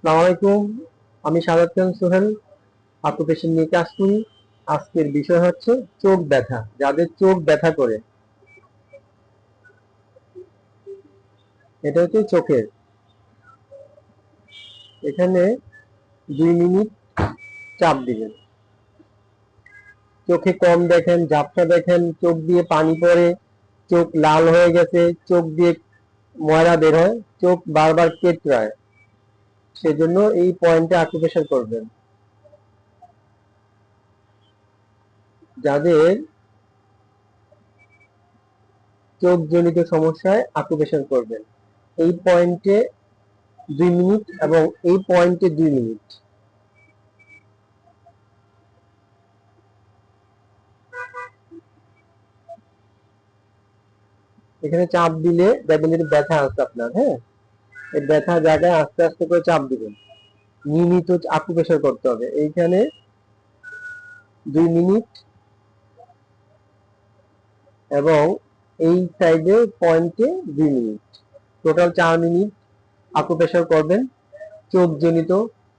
আসসালামু আলাইকুম। আমি সাদাত খান সোহেল, অকুপেশন নিয়ে কাজ করি। আজকের বিষয় হচ্ছে চোখ ব্যথা। যাদের চোখ ব্যথা করে, এটা হচ্ছে চোখের। এখানে 2 মিনিট চাপ দিবেন। চোখে কম দেখেন, ঝাপসা দেখেন, চোখ দিয়ে পানি পড়ে, চোখ লাল হয়ে গেছে, চোখ দিয়ে ময়লা বের হয়, চোখ বারবার কেতরায়, সেজন্য এই পয়েন্টে আকুপ্রেশার করবেন। যাদের চোখ জনিত সমস্যায় আকুপ্রেশার করবেন এই পয়েন্টে 2 মিনিট এবং এই পয়েন্টে 2 মিনিট। এখানে চাপ দিলে দেখবেন যদি ব্যথা আসছে আপনার, হ্যাঁ, এই ব্যথা জায়গায় আস্তে আস্তে করে চাপ দিবেন। নিয়মিত আকুপ্রেশার করতে হবে। এইখানে 2 মিনিট এবং এই সাইডে পয়েন্টে 2 মিনিট, টোটাল 4 মিনিট আকুপ্রেশার করবেন। চোখ জনিত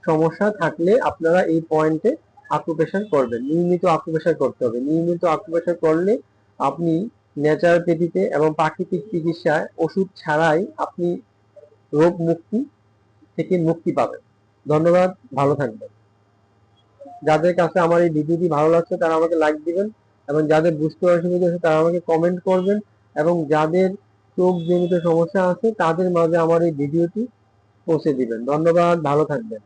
সমস্যা থাকলে আপনারা এই পয়েন্টে আকুপ্রেশার করবেন। নিয়মিত আকুপ্রেশার করতে হবে। নিয়মিত আকুপ্রেশার করলে আপনি ন্যাচারোপ্যাথিতে এবং প্রাকৃতিক চিকিৎসায় ওষুধ ছাড়াই আপনি রোগ মুক্তি থেকে মুক্তি পাবেন। ধন্যবাদ, ভালো থাকবেন। যাদের কাছে আমার এই ভিডিওটি ভালো লাগছে তারা আমাকে লাইক দিবেন, এবং যাদের বুঝতে অসুবিধা আছে তারা আমাকে কমেন্ট করবেন, এবং যাদের চোখ জনিত সমস্যা আছে তাদের মাঝে আমার এই ভিডিওটি পৌঁছে দিবেন। ধন্যবাদ, ভালো থাকবেন।